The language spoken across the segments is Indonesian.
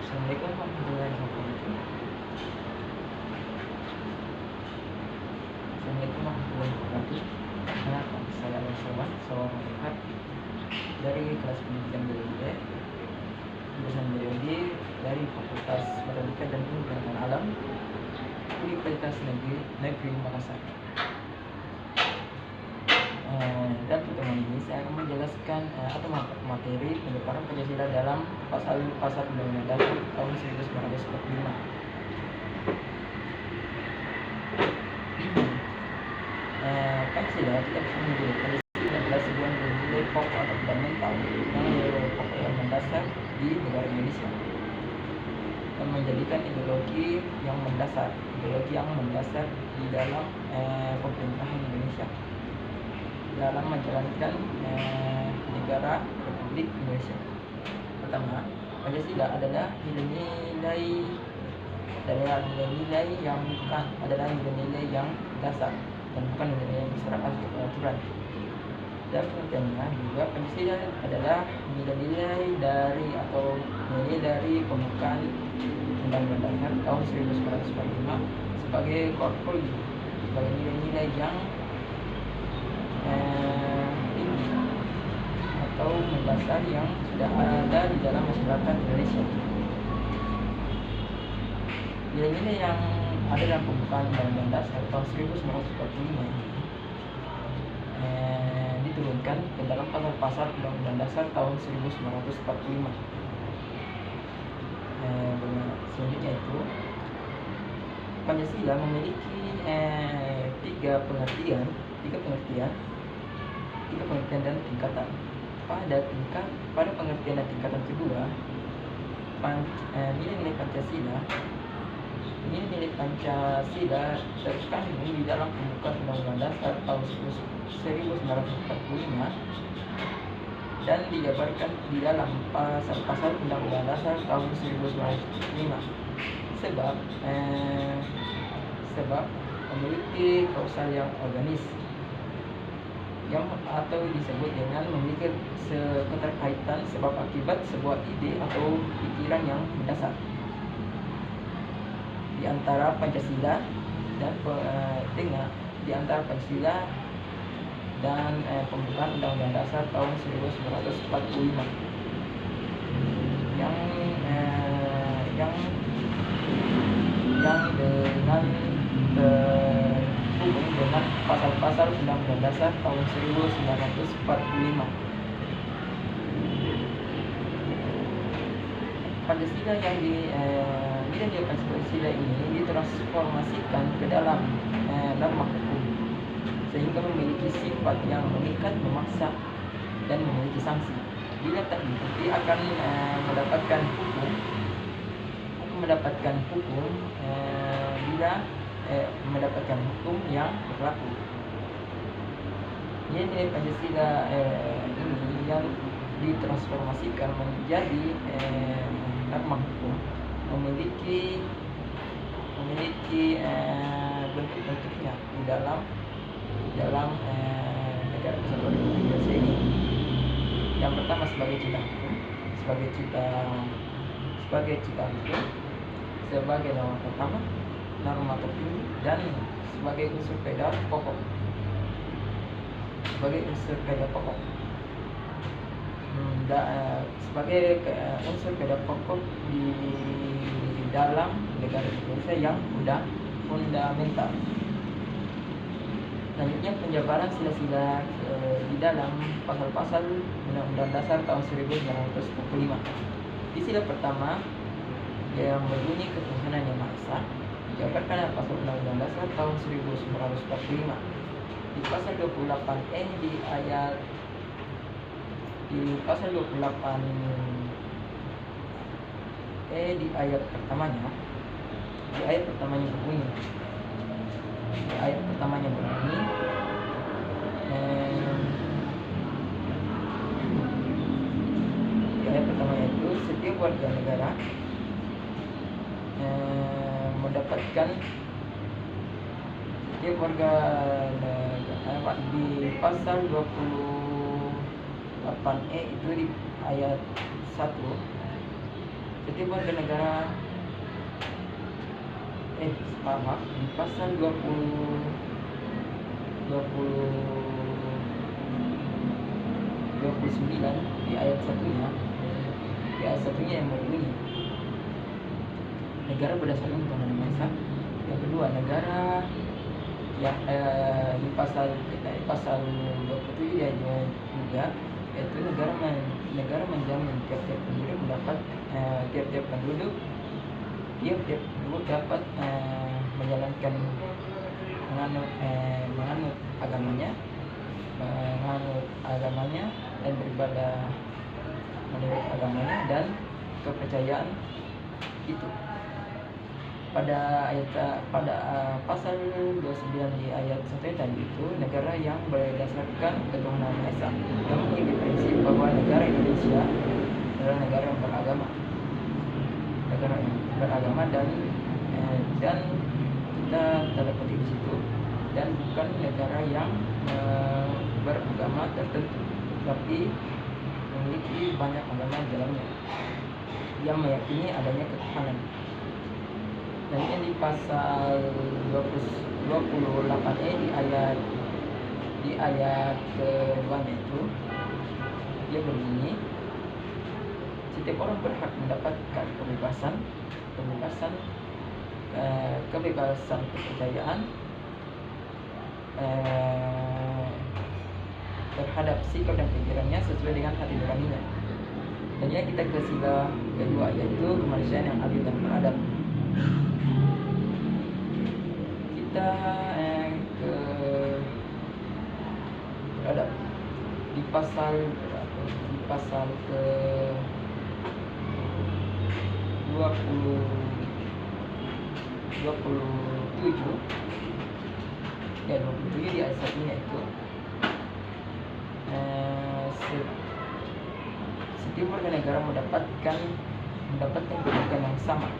Assalamualaikum warahmatullahi wabarakatuh. Assalamualaikum warahmatullahi wabarakatuh. Perkenalkan, saya Alwan, seorang advokat dari kelas pendidikan biologi, jurusan biologi dari Fakultas Matematika dan Ilmu Pengetahuan Alam, Universitas Negeri Makassar. Dan pertemuan ini saya akan menjelaskan atau materi penyebaran Pancasila dalam pasal Undang-Undang Dasar tahun 1945. Pancasila kita bisa menyebut Pancasila adalah sebuah nilai pokok atau fundamental yang nilai pokok yang mendasar di negara Indonesia dan menjadikan ideologi yang mendasar di dalam pemerintahan Indonesia dalam menjalankan negara Republik Indonesia. Pertama, Pancasila adalah nilai-nilai yang dasar dan bukan nilai yang berserakan atau aturan. Dan pengertiannya juga Pancasila adalah nilai-nilai dari pembukaan Undang-Undang Dasar tahun 1945 sebagai core value, sebagai nilai-nilai yang tinggi atau mendasar yang sudah ada di dalam masyarakat Indonesia. Nilai-nilai yang ada dalam pembukaan Undang-Undang Dasar tahun 1945 diturunkan ke dalam pasal Undang-Undang Dasar tahun 1945. Selanjutnya itu Pancasila memiliki tiga pengertian dan tingkatan. Pada pengertian dan tingkatan kedua, nilai-nilai terkandung di dalam pembukaan Undang-Undang Dasar tahun 1945 dan dijabarkan di dalam pasal Undang-Undang Dasar tahun 1945 sebab memiliki kausal yang organis atau disebut dengan memiliki keterkaitan sebab akibat sebuah ide atau pikiran yang mendasar di antara Pancasila dan pembukaan Undang-Undang Dasar tahun 1945 yang dengan terhubung dengan pasal-pasal Undang-Undang Dasar tahun 1945. Pancasila nilai Pancasila ini ditransformasikan ke dalam norma hukum sehingga memiliki sifat yang mengikat, memaksa, dan memiliki sanksi. Bila tak diikuti akan mendapatkan hukum yang berlaku. Nilai Pancasila ini yang ditransformasikan menjadi norma hukum memiliki bentuk-bentuknya di dalam negara kesatuan Republik Indonesia ini. Yang pertama sebagai cita hukum, sebagai norma pertama, norma tertinggi, dan sebagai unsur kaedah pokok. Sebagai unsur kaedah pokok di dalam negara Indonesia yang sudah fundamental. Selanjutnya penjabaran sila-sila di dalam pasal-pasal Undang-Undang Dasar tahun 1945. Di sila pertama yang berbunyi ketuhanan yang Maha Esa dijabarkan dalam pasal Undang-Undang Dasar tahun 1945. Di pasal 28E di ayat pertamanya berbunyi itu setiap warga negara di pasal 28E itu di ayat 1 setiap warga negara di pasal 29 di ayat satunya yang berbunyi negara berdasarkan Undang-Undang Malaysia. Yang kedua, negara yang di pasal 27 dia juga, yaitu negara menjamin tiap-tiap penduduk dapat menjalankan menganut agamanya dan beribadah menurut agamanya dan kepercayaan itu. Pada pasal 29 di ayat 1 tadi itu, negara yang berdasarkan ketuhanan Maha Esa, yang memiliki prinsip bahwa negara Indonesia adalah negara yang beragama dan kita tanda petik di situ, dan bukan negara yang beragama tertentu, tapi memiliki banyak agama di dalamnya yang meyakini adanya ketuhanan. Dan ini di pasal 28E di ayat keduanya itu dia berbunyi, setiap orang berhak mendapatkan kebebasan kepercayaan terhadap sikap dan pikirannya sesuai dengan hati nuraninya. Dan ya, kita ke sila kedua, yaitu kemanusiaan yang adil dan beradab. Kita ke beradab di pasal ke 27 di ayat satunya itu, setiap warga negara mendapatkan kedudukan yang sama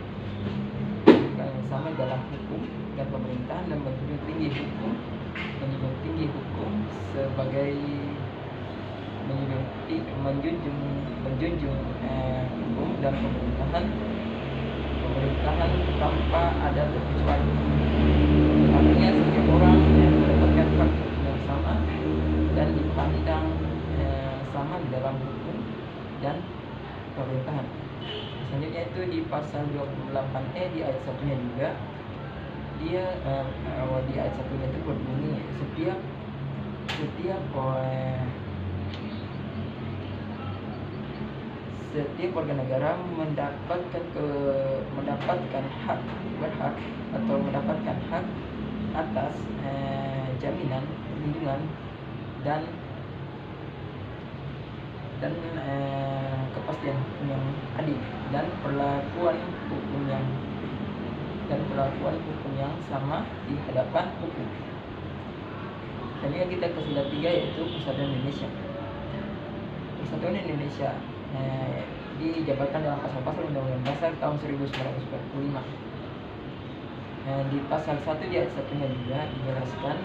dalam hukum dan pemerintahan, dan menjunjung tinggi hukum sebagai menjunjung hukum dan pemerintahan tanpa ada terkecuali. Artinya setiap orang mendapatkan hak yang sama dan dipandang sama di dalam hukum dan pemerintahan. Selanjutnya itu di pasal 28E di ayat satunya juga, dia di ayat satunya itu berbunyi, setiap warga negara mendapatkan hak atas jaminan perlindungan dan kepastian hukum yang adil dan perlakuan hukum yang sama di hadapan hukum. Dan yang kita ke sila 3, yaitu Persatuan Indonesia dijabarkan dalam pasal-pasal Undang-Undang Dasar tahun 1945. Di pasal 1 di ayat 1-nya juga dijelaskan,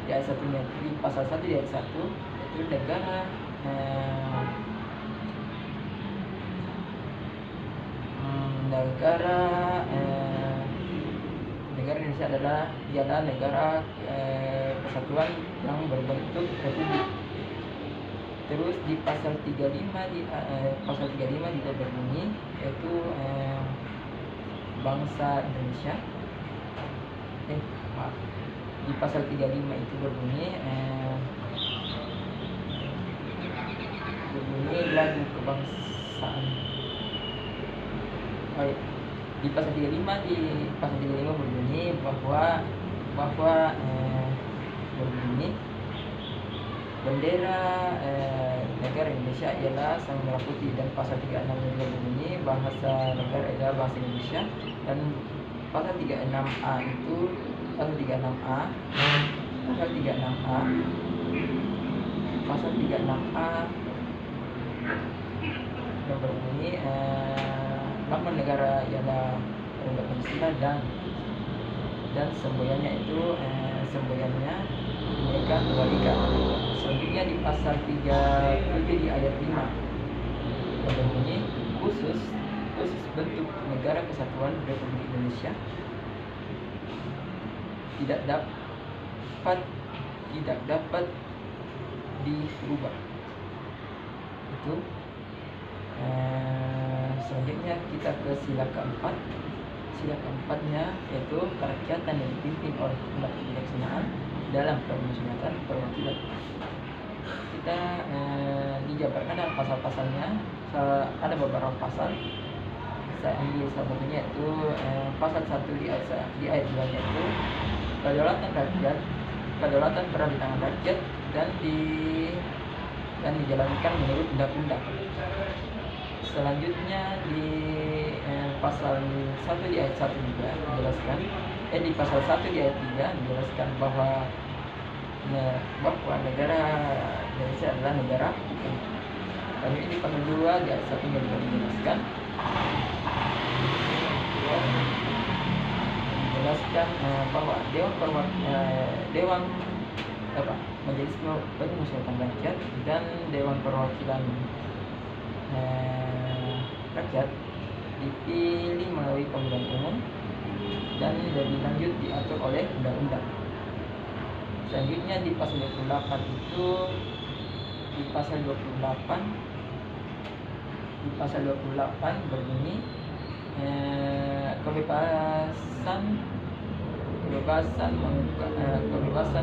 di pasal 1 di ayat 1, yaitu negara Indonesia ialah negara kesatuan yang berbentuk republik. Terus di pasal 35 juga berbunyi, yaitu bangsa Indonesia. Di pasal 35 itu berbunyi lagu kebangsaan. Di pasal 35 berbunyi bahwa bendera negara Indonesia ialah sang merah putih, dan pasal 36 juga berbunyi bahasa negara adalah bahasa Indonesia. Dan pasal 36A itu pasal 36A yang berbunyi lambang negara ialah Republik Pancasila, dan semboyannya itu semboyannya Bhinneka Tunggal Ika. Selanjutnya di pasal 37 di ayat 5 yang berbunyi khusus bentuk Negara Kesatuan Republik Indonesia tidak dapat dirubah. Itu. Selanjutnya kita ke sila keempat. Sila keempatnya yaitu kerakyatan yang dipimpin oleh umat kebijaksanaan dalam permusyawaratan perwakilan. Kita dijabarkan dalam pasal-pasalnya. Ada beberapa pasal. Saya ambil salah satunya yaitu pasal 1 di ayat 2 yaitu kedaulatan berada di tangan rakyat dan dijalankan menurut undang-undang. Selanjutnya di pasal 1 di ayat 1 juga menjelaskan di pasal 1 di ayat 3 menjelaskan bahwa negara Indonesia adalah negara hukum. Lalu ini pasal 2 di ayat 1 juga menjelaskan bahwa Majelis Permusyawaratan Rakyat dan Dewan Perwakilan Rakyat dipilih melalui pemilihan umum dan lebih lanjut diatur oleh undang-undang. Selanjutnya di pasal 28 itu di pasal 28 berbunyi kebebasan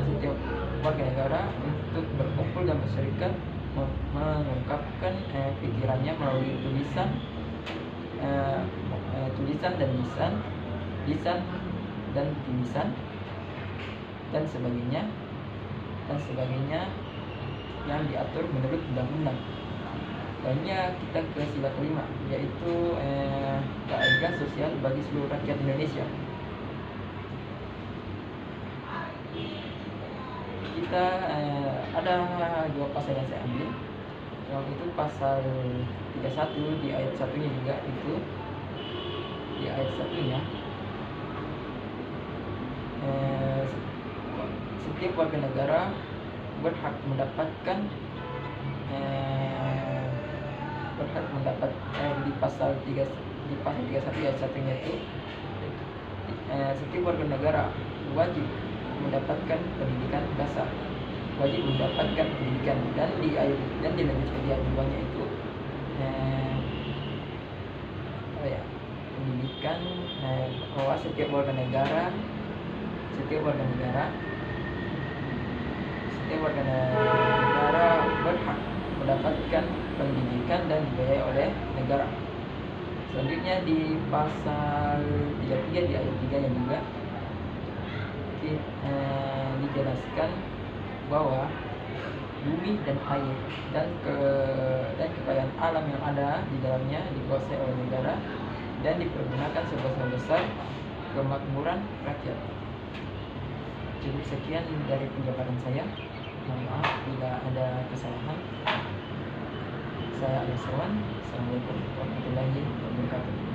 setiap warga negara untuk berkumpul dan berserikat, mengungkapkan pikirannya melalui tulisan dan lisan dan tulisan dan sebagainya yang diatur menurut undang-undang. Lainnya kita ke sila kelima yaitu keadilan sosial bagi seluruh rakyat Indonesia. Kita ada dua pasal yang saya ambil. Yang itu pasal 31 di ayat 1-nya juga itu di ayat 1-nya setiap warga negara berhak mendapatkan di pasal 31 ayat 1-nya itu setiap warga negara wajib mendapatkan pendidikan dasar, wajib mendapatkan pendidikan dan dilanjutkan di ayat 2-nya itu pendidikan bahwa setiap warga negara berhak mendapatkan pendidikan dan dibiayai oleh negara. Selanjutnya di pasal 33 di ayat 3-nya juga dijelaskan bahwa bumi dan air dan kekayaan alam yang ada di dalamnya dikuasai oleh negara dan dipergunakan sebesar-besar kemakmuran rakyat. Cukup sekian dari penjabaran saya. Mohon maaf bila ada kesalahan. Saya Aliswan. Assalamualaikum warahmatullahi wabarakatuh.